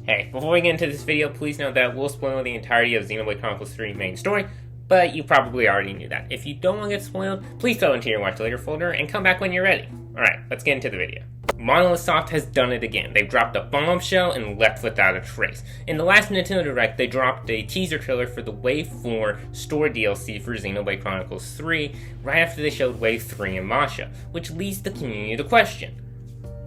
Hey, before we get into this video, please note that we'll spoil the entirety of Xenoblade Chronicles 3 main story, but you probably already knew that. If you don't want to get spoiled, please throw it into your watch later folder and come back when you're ready. Alright, let's get into the video. MonolithSoft has done it again. They've dropped a bombshell and left without a trace. In the last Nintendo Direct, they dropped a teaser trailer for the Wave 4 story DLC for Xenoblade Chronicles 3, right after they showed Wave 3 in Masha, which leads the community to question: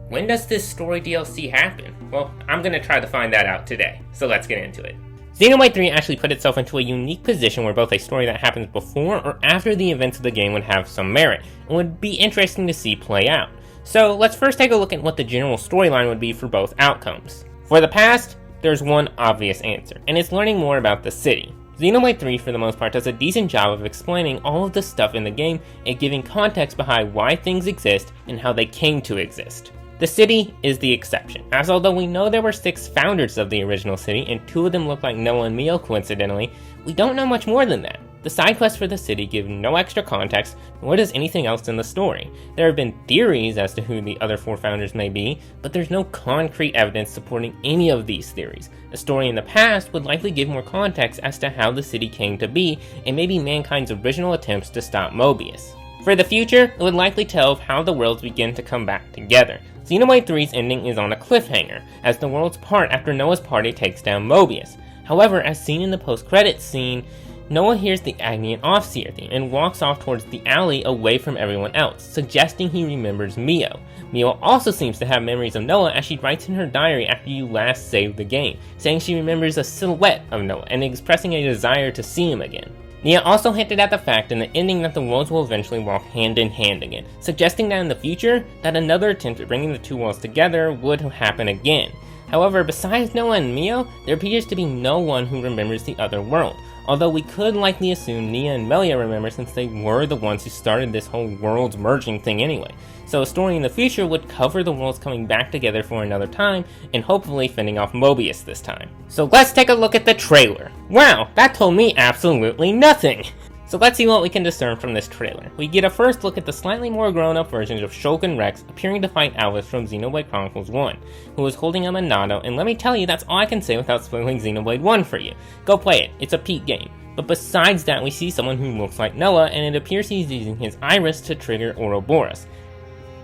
when does this story DLC happen? Well, I'm going to try to find that out today, so let's get into it. Xenoblade 3 actually put itself into a unique position where both a story that happens before or after the events of the game would have some merit, and would be interesting to see play out. So let's first take a look at what the general storyline would be for both outcomes. For the past, there's one obvious answer, and it's learning more about the city. Xenoblade 3, for the most part, does a decent job of explaining all of the stuff in the game and giving context behind why things exist and how they came to exist. The city is the exception, as although we know there were 6 founders of the original city, and 2 of them look like Noah and Mio coincidentally, we don't know much more than that. The side quests for the city give no extra context, nor does anything else in the story. There have been theories as to who the other 4 founders may be, but there's no concrete evidence supporting any of these theories. A story in the past would likely give more context as to how the city came to be, and maybe mankind's original attempts to stop Mobius. For the future, it would likely tell of how the worlds begin to come back together. Xenoblade 3's ending is on a cliffhanger, as the worlds part after Noah's party takes down Mobius. However, as seen in the post-credits scene, Noah hears the Agni and Offseer theme and walks off towards the alley away from everyone else, suggesting he remembers Mio. Mio also seems to have memories of Noah as she writes in her diary after you last saved the game, saying she remembers a silhouette of Noah and expressing a desire to see him again. Nia also hinted at the fact in the ending that the worlds will eventually walk hand in hand again, suggesting that in the future, that another attempt at bringing the 2 worlds together would happen again. However, besides Noah and Mio, there appears to be no one who remembers the other world, although we could likely assume Nia and Melia remember since they were the ones who started this whole worlds merging thing anyway. So a story in the future would cover the worlds coming back together for another time, and hopefully fending off Mobius this time. So let's take a look at the trailer. Wow, that told me absolutely nothing! So let's see what we can discern from this trailer. We get a first look at the slightly more grown-up versions of Shulk and Rex appearing to fight Alvis from Xenoblade Chronicles 1, who is holding a Monado, and let me tell you, that's all I can say without spoiling Xenoblade 1 for you. Go play it, it's a peak game. But besides that, we see someone who looks like Noah, and it appears he's using his iris to trigger Ouroboros.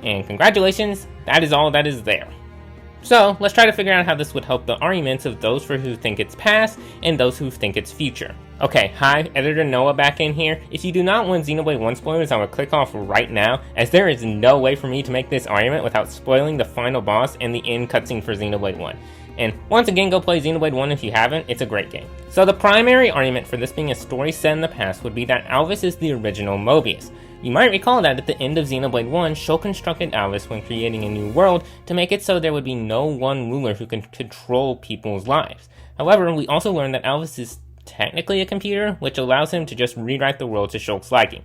And congratulations, that is all that is there. So, let's try to figure out how this would help the arguments of those who think it's past, and those who think it's future. Okay, hi, Editor Noah back in here. If you do not want Xenoblade 1 spoilers, I will click off right now, as there is no way for me to make this argument without spoiling the final boss and the end cutscene for Xenoblade 1. And once again, go play Xenoblade 1 if you haven't, it's a great game. So the primary argument for this being a story set in the past would be that Alvis is the original Mobius. You might recall that at the end of Xenoblade 1, Shulk instructed Alvis when creating a new world to make it so there would be no one ruler who can control people's lives. However, we also learned that Alvis is technically a computer, which allows him to just rewrite the world to Shulk's liking.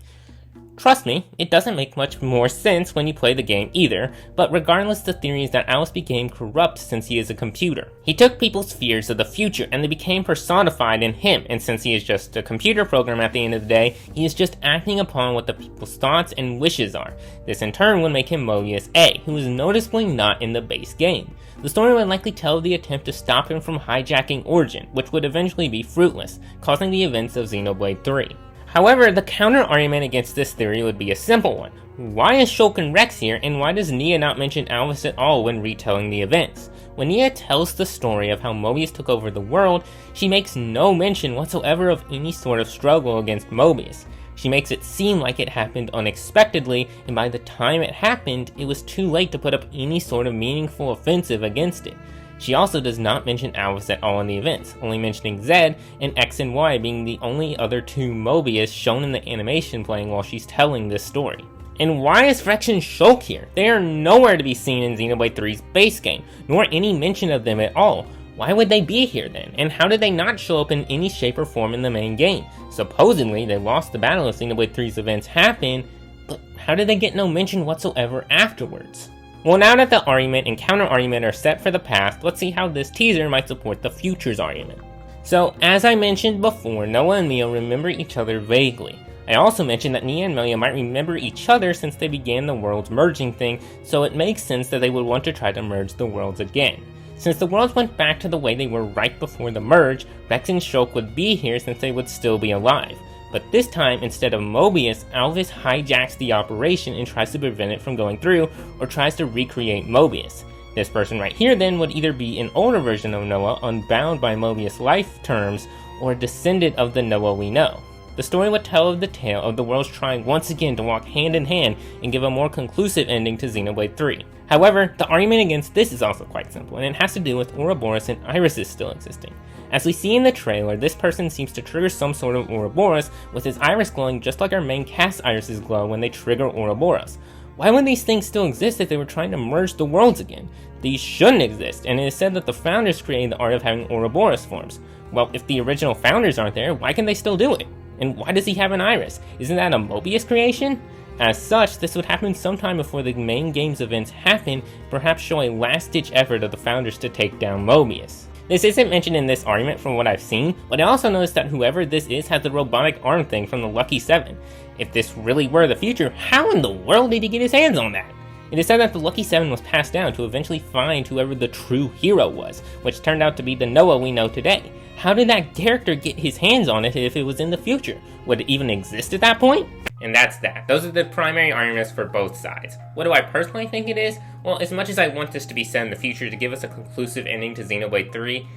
Trust me, it doesn't make much more sense when you play the game either, but regardless, the theory is that Alvis became corrupt since he is a computer. He took people's fears of the future and they became personified in him, and since he is just a computer program at the end of the day, he is just acting upon what the people's thoughts and wishes are. This in turn would make him Mobius A, who is noticeably not in the base game. The story would likely tell of the attempt to stop him from hijacking Origin, which would eventually be fruitless, causing the events of Xenoblade 3. However, the counter-argument against this theory would be a simple one. Why is Shulk and Rex here, and why does Nia not mention Alvis at all when retelling the events? When Nia tells the story of how Mobius took over the world, she makes no mention whatsoever of any sort of struggle against Mobius. She makes it seem like it happened unexpectedly, and by the time it happened, it was too late to put up any sort of meaningful offensive against it. She also does not mention Alvis at all in the events, only mentioning Zed and X and Y being the only other 2 Mobius shown in the animation playing while she's telling this story. And why is Rex and Shulk here? They are nowhere to be seen in Xenoblade 3's base game, nor any mention of them at all. Why would they be here then? And how did they not show up in any shape or form in the main game? Supposedly, they lost the battle as Xenoblade 3's events happened, but how did they get no mention whatsoever afterwards? Well, now that the argument and counter-argument are set for the past, let's see how this teaser might support the future's argument. So, as I mentioned before, Noah and Mio remember each other vaguely. I also mentioned that Nia and Melia might remember each other since they began the worlds merging thing, so it makes sense that they would want to try to merge the worlds again. Since the worlds went back to the way they were right before the merge, Rex and Shulk would be here since they would still be alive. But this time, instead of Mobius, Alvis hijacks the operation and tries to prevent it from going through, or tries to recreate Mobius. This person right here then would either be an older version of Noah, unbound by Mobius' life terms, or a descendant of the Noah we know. The story would tell of the tale of the worlds trying once again to walk hand in hand and give a more conclusive ending to Xenoblade 3. However, the argument against this is also quite simple, and it has to do with Ouroboros and irises still existing. As we see in the trailer, this person seems to trigger some sort of Ouroboros, with his iris glowing just like our main cast irises glow when they trigger Ouroboros. Why would these things still exist if they were trying to merge the worlds again? These shouldn't exist, and it is said that the founders created the art of having Ouroboros forms. Well, if the original founders aren't there, why can they still do it? And why does he have an iris? Isn't that a Mobius creation? As such, this would happen sometime before the main game's events happen, perhaps show a last-ditch effort of the founders to take down Mobius. This isn't mentioned in this argument from what I've seen, but I also noticed that whoever this is has the robotic arm thing from the Lucky 7. If this really were the future, how in the world did he get his hands on that? It is said that the Lucky 7 was passed down to eventually find whoever the true hero was, which turned out to be the Noah we know today. How did that character get his hands on it if it was in the future? Would it even exist at that point? And that's that. Those are the primary arguments for both sides. What do I personally think it is? Well, as much as I want this to be set in the future to give us a conclusive ending to Xenoblade 3,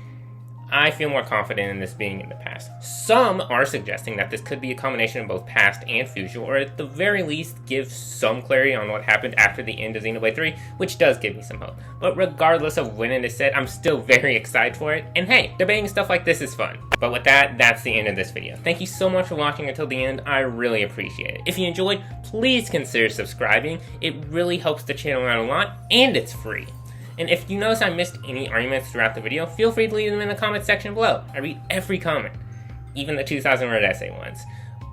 I feel more confident in this being in the past. Some are suggesting that this could be a combination of both past and future, or at the very least give some clarity on what happened after the end of Xenoblade 3, which does give me some hope. But regardless of when it is set, I'm still very excited for it, and hey, debating stuff like this is fun. But with that, that's the end of this video. Thank you so much for watching until the end, I really appreciate it. If you enjoyed, please consider subscribing. It really helps the channel out a lot, and it's free. And if you notice I missed any arguments throughout the video, feel free to leave them in the comment section below. I read every comment, even the 2,000 word essay ones.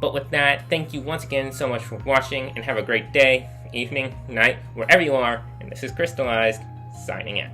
But with that, thank you once again so much for watching, and have a great day, evening, night, wherever you are, and this is Crystalized, signing out.